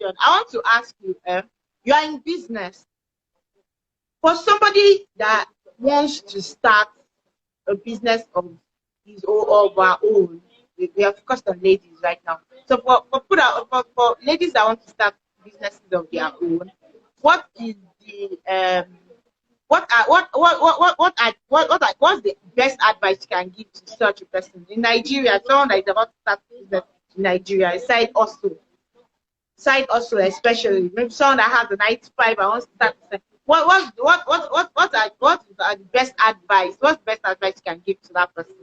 question. I want to ask you, you are in business. For somebody that wants to start a business of his own, of our own, we are focused on ladies right now. So for ladies that want to start businesses of their own, what is the what's the best advice you can give to such a person in Nigeria? Someone that is about to start business in Nigeria, side also especially maybe someone that has a 9 to 5 and wants to start business. What are the best advice? What's the best advice you can give to that person?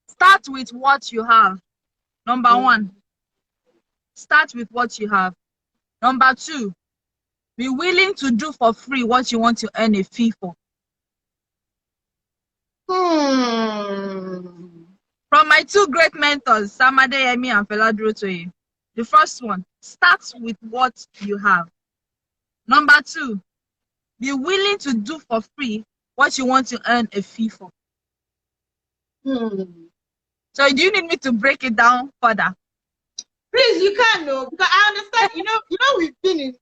Start with what you have. Number one, start with what you have. Number two, be willing to do for free what you want to earn a fee for. From my two great mentors, Sam Adeyemi and Fela Durotoye, the first one, start with what you have. Number two, be willing to do for free what you want to earn a fee for. So do you need me to break it down further? Please, you can know, because I understand. You know, we've been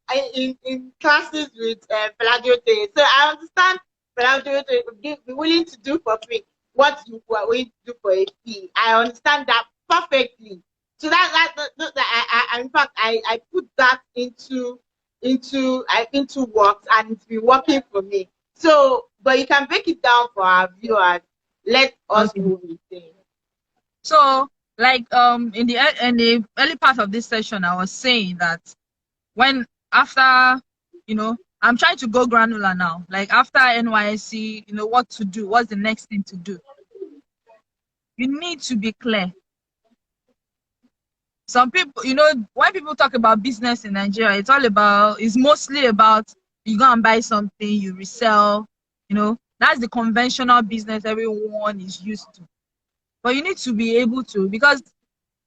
in classes with Fela Durotoye, so I understand Fela Durotoye would be willing to do for free what you are willing to do for a fee. I understand that perfectly. So in fact, I put that into work, and it's been working for me. So, but you can break it down for our viewers. Let us know what you think. So, like in the early part of this session, I was saying that after I'm trying to go granular now. Like after NYSC, what to do, what's the next thing to do? You need to be clear. Some people, when people talk about business in Nigeria, it's mostly about you go and buy something, you resell, that's the conventional business everyone is used to. But you need to be able to, because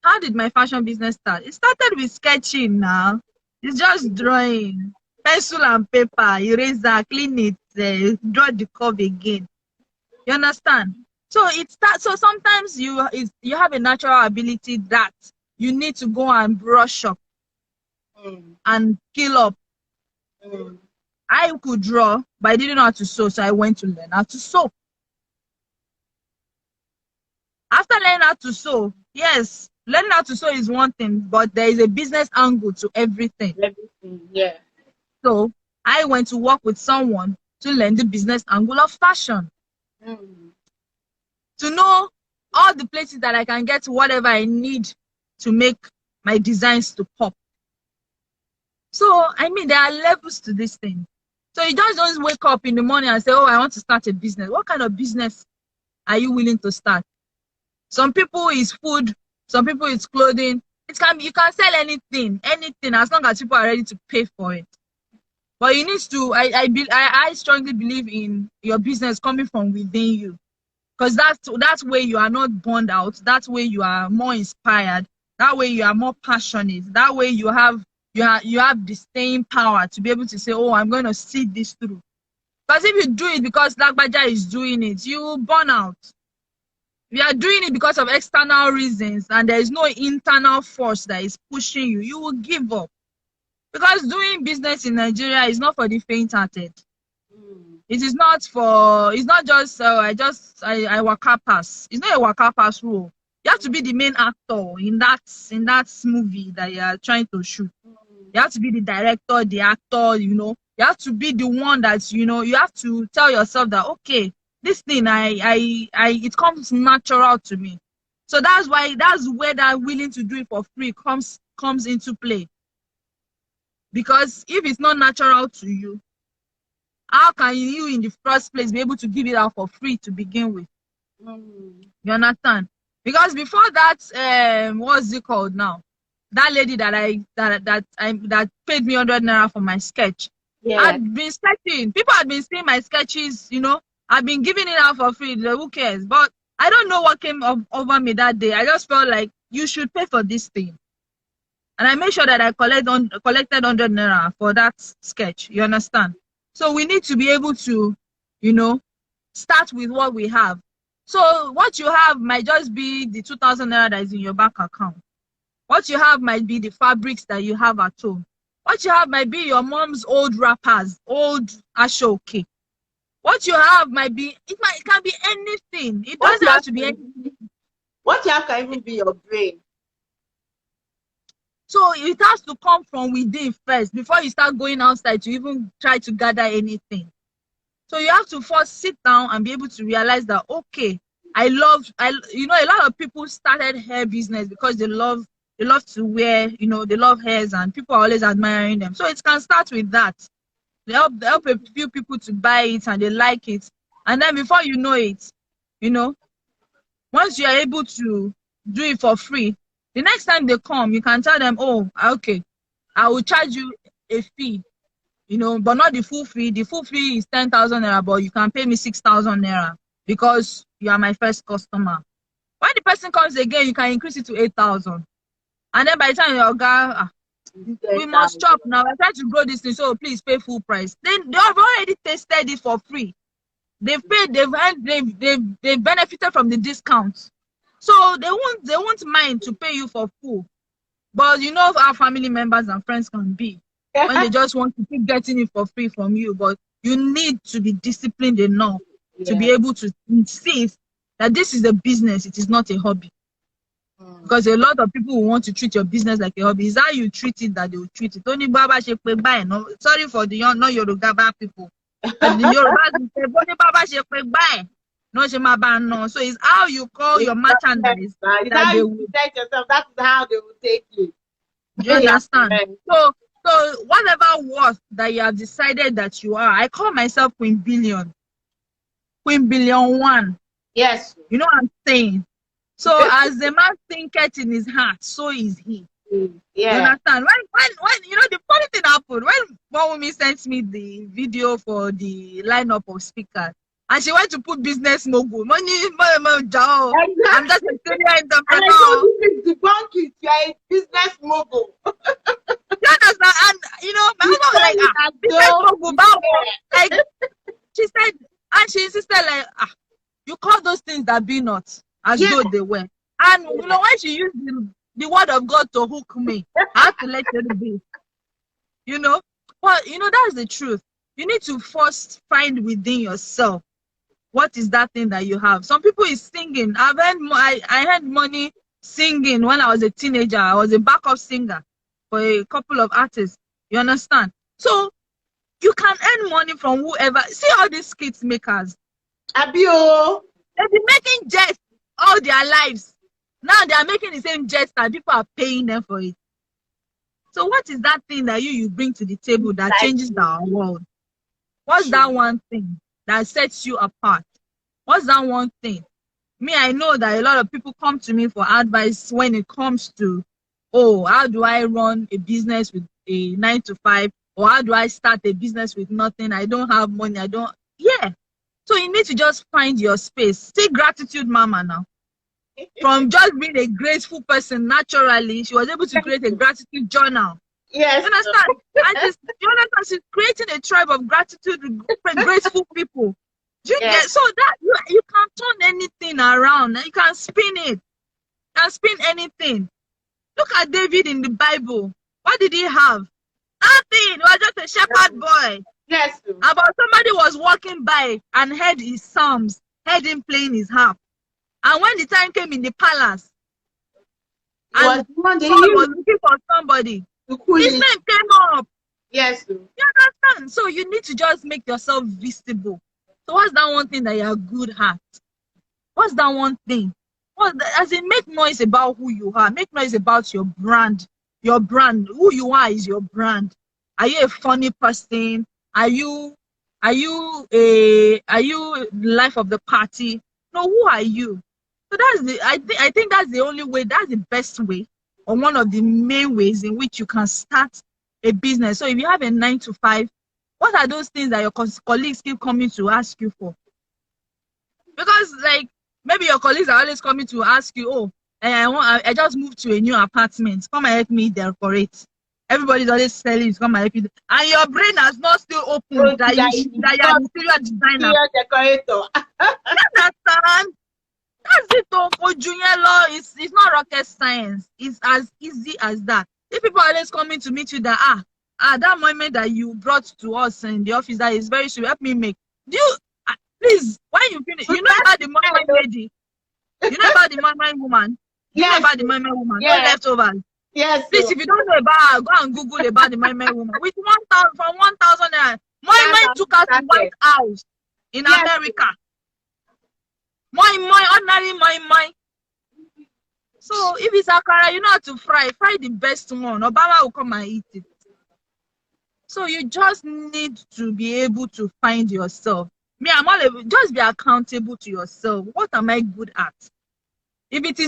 how did my fashion business start? It started with sketching now. It's just drawing, pencil and paper, eraser, clean it, draw the curve again. You understand? So so sometimes you have a natural ability that you need to go and brush up and skill up. I could draw, but I didn't know how to sew, so I went to learn how to sew. After learning how to sew, yes, learning how to sew is one thing, but there is a business angle to everything. Yeah. So I went to work with someone to learn the business angle of fashion. To know all the places that I can get whatever I need to make my designs to pop. So, there are levels to this thing. So you just don't wake up in the morning and say, oh, I want to start a business. What kind of business are you willing to start? Some people is food, some people is clothing. You can sell anything as long as people are ready to pay for it. But you need to, I strongly believe in your business coming from within you. Because that's where you are not burned out. That's where you are more inspired. That way you are more passionate. That way you have the staying power to be able to say, oh, I'm going to see this through. Because if you do it because Lagbaja is doing it, you will burn out. If you are doing it because of external reasons and there is no internal force that is pushing you, you will give up. Because doing business in Nigeria is not for the faint-hearted. It's not just I waka pass. It's not a waka pass rule. You have to be the main actor in that movie that you are trying to shoot. You have to be the director, the actor, you have to be the one that, you have to tell yourself that, okay, this thing, it comes natural to me. So that's where that willing to do it for free comes into play. Because if it's not natural to you, how can you in the first place be able to give it out for free to begin with? You understand? Because before that, what's it called now? That lady that paid me 100 naira for my sketch. Yeah. I'd been sketching. People had been seeing my sketches, I've been giving it out for free. Who cares? But I don't know what came over me that day. I just felt like you should pay for this thing. And I made sure that I collected 100 naira for that sketch. You understand? So we need to be able to, start with what we have. So what you have might just be the 2,000 naira that is in your bank account. What you have might be the fabrics that you have at home. What you have might be your mom's old wrappers, old ashoke. What you have might be, it can be anything. It doesn't have to be anything. What you have can even be your brain. So it has to come from within first before you start going outside to even try to gather anything. So you have to first sit down and be able to realize that, okay, a lot of people started hair business because they love to wear, they love hairs and people are always admiring them. So it can start with that. They help a few people to buy it and they like it. And then before you know it, once you are able to do it for free, the next time they come, you can tell them, oh, okay, I will charge you a fee, but not the full fee. The full fee is 10,000 naira, but you can pay me 6,000 naira because you are my first customer. When the person comes again, you can increase it to 8,000. And then by the time you're we must chop now. I try to grow this thing, so please pay full price. Then they have already tasted it for free. They've paid, they've benefited from the discounts. So they won't mind to pay you for full. But our family members and friends can be when they just want to keep getting it for free from you. But you need to be disciplined enough to be able to insist that this is a business, it is not a hobby. Because a lot of people who want to treat your business like a hobby. Is how you treat it that they will treat it. Only Baba Shekwe buy. No, sorry for the non-Yoruba people. But the Yorubas say, only Baba Shekwe buy. No, no. So it's how you call your merchandise. It's how you protect yourself. That is how they will take you. You understand? So whatever worth that you have decided that you are, I call myself Queen Billion. Queen Billion One. Yes. You know what I'm saying? So as the man thinketh in his heart, so is he. Yeah. You understand? When the funny thing happened, when one woman sent me the video for the lineup of speakers, and she went to put business mogul. Money, Jao. I'm just a senior entrepreneur. And I told you debunk it. You are a business mogul. You understand? And my husband was like, business mogul, like she said, and she insisted, like, you call those things that be not. As though they were. And when she used the word of God to hook me, I have to let it be. But that's the truth. You need to first find within yourself what is that thing that you have. Some people is singing. I had money singing when I was a teenager. I was a backup singer for a couple of artists. You understand? So you can earn money from whoever. See all these skits makers. Abio. They've been making jest all their lives. Now they are making the same jest and people are paying them for it. So what is that thing that you bring to the table that changes the world? What's that one thing that sets you apart? What's that one thing? Me, I know that a lot of people come to me for advice when it comes to, how do I run a business with a 9-to-5? Or how do I start a business with nothing? I don't have money. So you need to just find your space. See Gratitude Mama now. From just being a graceful person naturally, she was able to create a gratitude journal. Yes. You understand? And she's creating a tribe of gratitude with graceful people. So that you can turn anything around. You can spin it. You can spin anything. Look at David in the Bible. What did he have? Nothing. He was just a shepherd boy. Yes. About somebody was walking by and heard his psalms, heard him playing his harp. And when the time came in the palace, and Saul was looking for somebody, his name came up. Yes. You understand? So you need to just make yourself visible. So what's that one thing that you're good at? What's that one thing? As in, make noise about who you are. Make noise about your brand. Your brand. Who you are is your brand. Are you a funny person? Are you life of the party? No, who are you? So I think that's the only way, that's the best way, or one of the main ways in which you can start a business. So if you have a 9-to-5, what are those things that your colleagues keep coming to ask you for? Because like maybe your colleagues are always coming to ask you, I just moved to a new apartment. Come and help me decorate. Everybody's always telling you to come and help you. And your brain has not still opened that you are a interior designer. Decorator. You understand? That's it though. For junior law, it's not rocket science. It's as easy as that. If people are always coming to meet you that that moment that you brought to us in the office that is very sweet, help me make. Do you please when you finish, you know about the moi lady? You know about the moi woman? You know Yes. about the moi woman? Yes. No leftovers. Yes. Please, if you don't know about her, go and Google about the moi woman. With 1,000 from 1,000 naira, moi took her to White House in America. Moi, ordinary moi. So if it's akara, you know how to fry the best one. Obama will come and eat it. So you just need to be able to find yourself. Me, just be accountable to yourself. What am I good at? If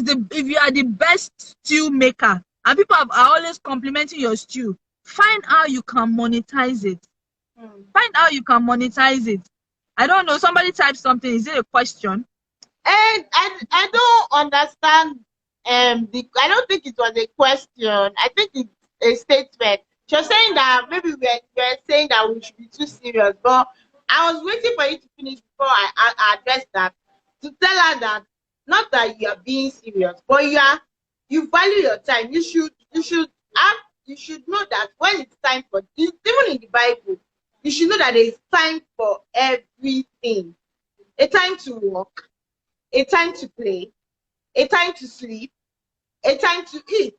you are the best stew maker and people are always complimenting your stew, find how you can monetize it. Find how you can monetize it. I don't know. Somebody typed something. Is it a question? And I don't understand. I don't think it was a question. I think it's a statement. She was saying that maybe we're saying that we should be too serious, but I was waiting for you to finish before I address that, to tell her that not that you are being serious, but you value your time. You should know that when it's time for, even in the Bible, you should know that there is time for everything. A time to work, a time to play, a time to sleep, a time to eat,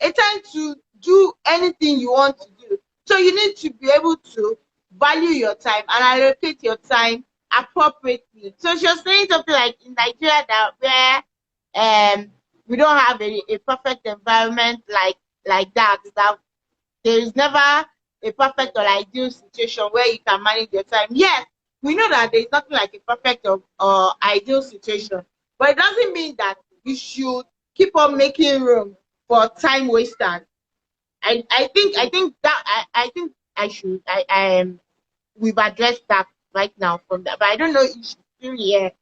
a time to do anything you want to do. So you need to be able to value your time and allocate your time appropriately. So she was saying something like in Nigeria that where we don't have a perfect environment like that there is never a perfect or ideal situation where you can manage your time. Yes, we know that there is nothing like a perfect or ideal situation, but it doesn't mean that you should keep on making room for time wasters. I think we've addressed that right now from that, but I don't know if she's still here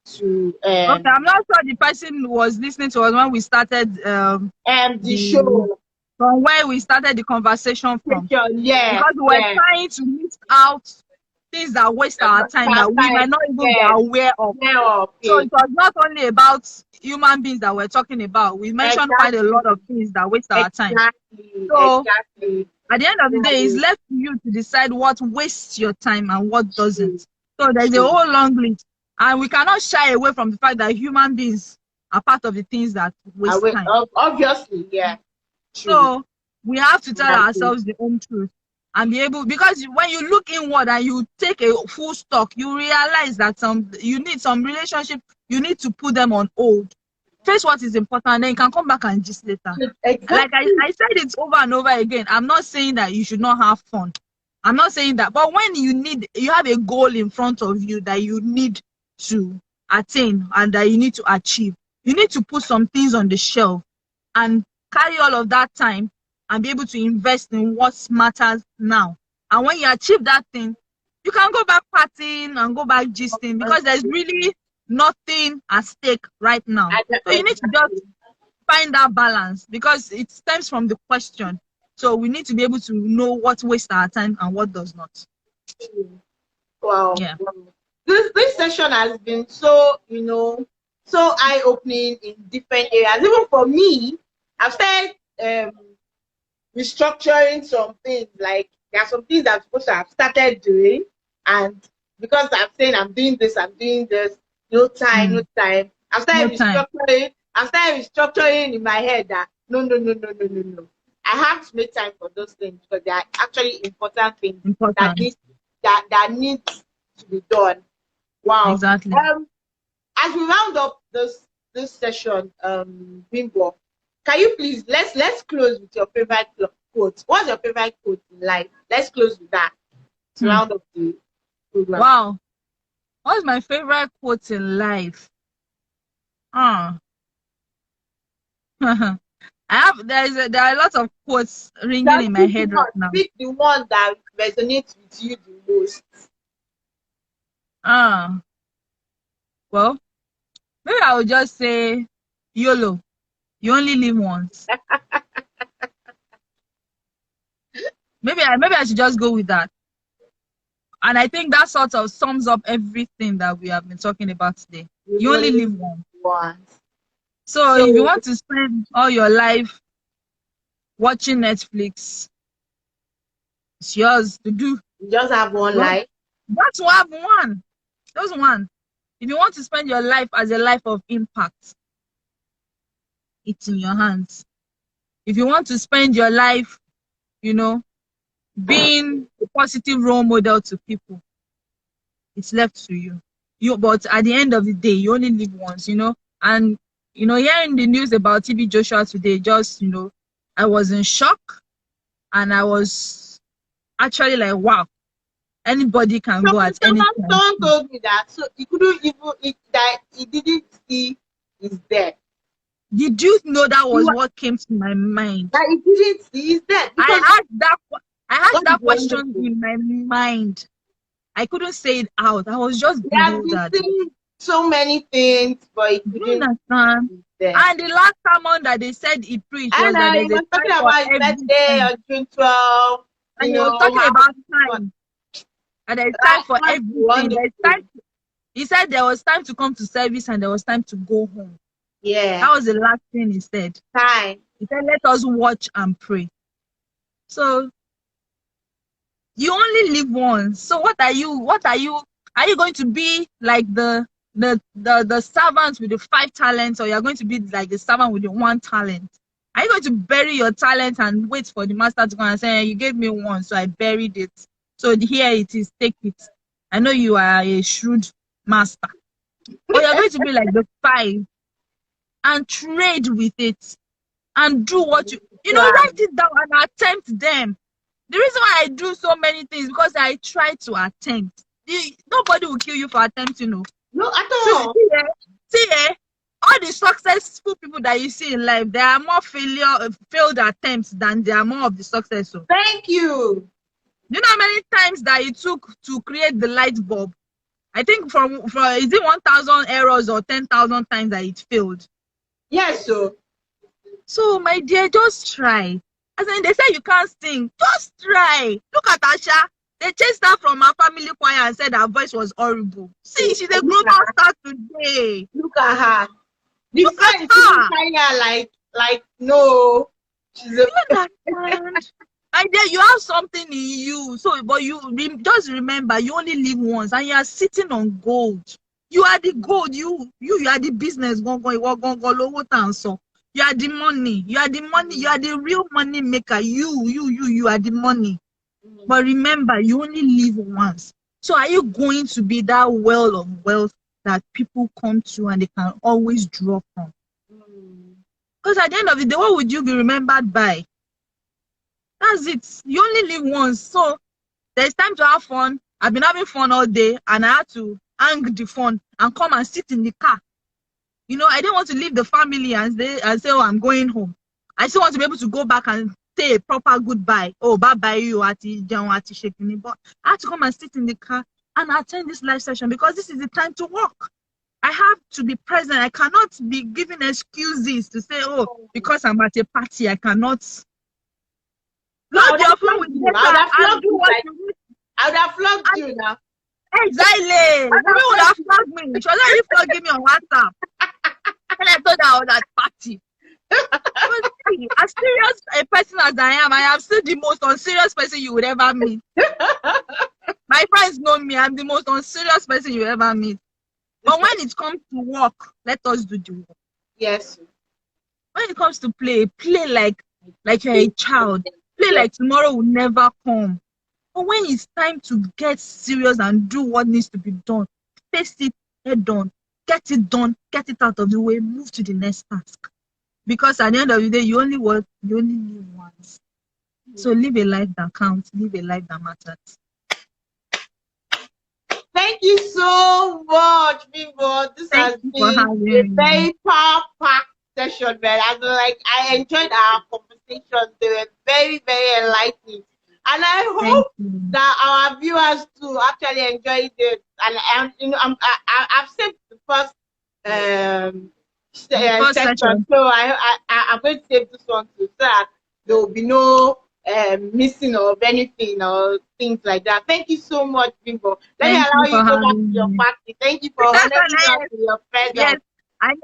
to okay, I'm not sure the person was listening to us when we started the show, from where we started the conversation from. Yeah, because we were trying to list out things that waste our time that we might not even be aware of. So it was not only about human beings that we're talking about. We mentioned quite a lot of things that waste our time. So at the end of the day, it's left to you to decide what wastes your time and what doesn't. So there's a whole long list. And we cannot shy away from the fact that human beings are part of the things that waste time. Obviously, yeah. So we have to tell ourselves the own truth and be able, because when you look inward and you take a full stock, you realize that you need some relationship, you need to put them on hold. Face what is important, and then you can come back and just later. Exactly. Like I said it over and over again. I'm not saying that you should not have fun. I'm not saying that. But when you have a goal in front of you that you need to attain and that you need to achieve, you need to put some things on the shelf and carry all of that time and be able to invest in what matters now. And when you achieve that thing, you can go back partying and go back gisting, because there's really nothing at stake right now. So you need to just find that balance, because it stems from the question. So we need to be able to know what wastes our time and what does not. Wow. Yeah. This session has been so eye-opening in different areas. Even for me, I've started restructuring some things. Like there are some things I'm supposed to have started doing, and because I'm saying I'm doing this, no time. I started restructuring in my head that no. I have to make time for those things because they are actually important things that need to be done. Wow. Exactly. As we round up this session, Bimbo, can you please let's close with your favorite quote. What's your favorite quote in life? Let's close with that to round up the program. Wow. What's my favorite quote in life? There are lots of quotes ringing in my head right now. Pick the one that resonates with you the most. Well, maybe I would just say YOLO. You only live once. maybe I should just go with that. And I think that sort of sums up everything that we have been talking about today. You only live once. So if you want to spend all your life watching Netflix, it's yours to do. You just have one life. Just have one. Just one. If you want to spend your life as a life of impact, it's in your hands. If you want to spend your life, being a positive role model to people, it's left to you. But at the end of the day, you only live once, And hearing the news about TB Joshua today, just I was in shock, and I was actually like, wow, anybody can go at any time. Someone told me that, so he couldn't even that he didn't see his death. Did you know that was what came to my mind? That he didn't see his death. I had that question in my mind. I couldn't say it out. I was just bewildered. Saying so many things, but he couldn't understand. And the last sermon that they said he preached was that he was talking about his birthday on June 12th. And he was talking about time. And there's time for everything. He said there was time to come to service and there was time to go home. Yeah. That was the last thing he said. Time. He said, let us watch and pray. So you only live once. So what are you going to be like the servant with the 5 talents, or you're going to be like the servant with the 1 talent? Are you going to bury your talent and wait for the master to come and say, you gave me 1, so I buried it, so here it is, take it? I know you are a shrewd master. Or you're going to be like the 5 and trade with it and do what write it down and attempt them. The reason why I do so many things because I try to attempt. Nobody will kill you for attempting. No, at all. See, all the successful people that you see in life, there are more failed attempts than there are more of the success. Thank you. You know how many times that it took to create the light bulb? I think from is it 1,000 errors or 10,000 times that it failed? Yes, So my dear, just try. As in, they say you can't sing, just try. Look at Asha. They chased her from her family choir and said her voice was horrible. See, she's a global star today. Look at her. Look at her. Like no. She's a And then you have something in you. So, but you just remember, you only live once, and you are sitting on gold. You are the gold. You are the business. You are the money. You are the money. You are the real money maker. You are the money. But remember, you only live once. So are you going to be that well of wealth that people come to and they can always draw from? Because at the end of the day, what would you be remembered by? That's it. You only live once. So there's time to have fun. I've been having fun all day, and I had to hang the phone and come and sit in the car. I didn't want to leave the family and say, oh, I'm going home. I still want to be able to go back and say a proper goodbye. Oh, bye-bye, you shaking. But I had to come and sit in the car and attend this live session because this is the time to work. I have to be present. I cannot be giving excuses to say, oh, because I'm at a party, I cannot. I would have flogged you now. Exactly. You would have flogged me. She was already flogging me on WhatsApp. And I thought I was at party. As serious a person as I am still the most unserious person you would ever meet. My friends know me. I'm the most unserious person you ever meet. But when it comes to work, let us do the work. Yes. When it comes to play like you're a child. Play like tomorrow will never come. But when it's time to get serious and do what needs to be done, face it head on, get it done, get it out of the way, move to the next task. Because at the end of the day, you only live once. So live a life that counts, live a life that matters. Thank you so much, Bimbo. This has been a very power-packed session, man. I enjoyed our conversations. They were very, very enlightening. And I hope that our viewers too actually enjoyed it. And I've saved the first section, so I'm going to save this one too, so that there will be no missing of anything or things like that. Thank you so much, Bimbo. Let me Thank allow you you for to go back to having your me. party. Thank you for honoring us with your Yes, presence.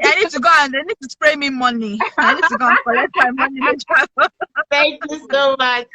I need to go and they need to spray me money. I need to go and collect my money later. Thank you so much.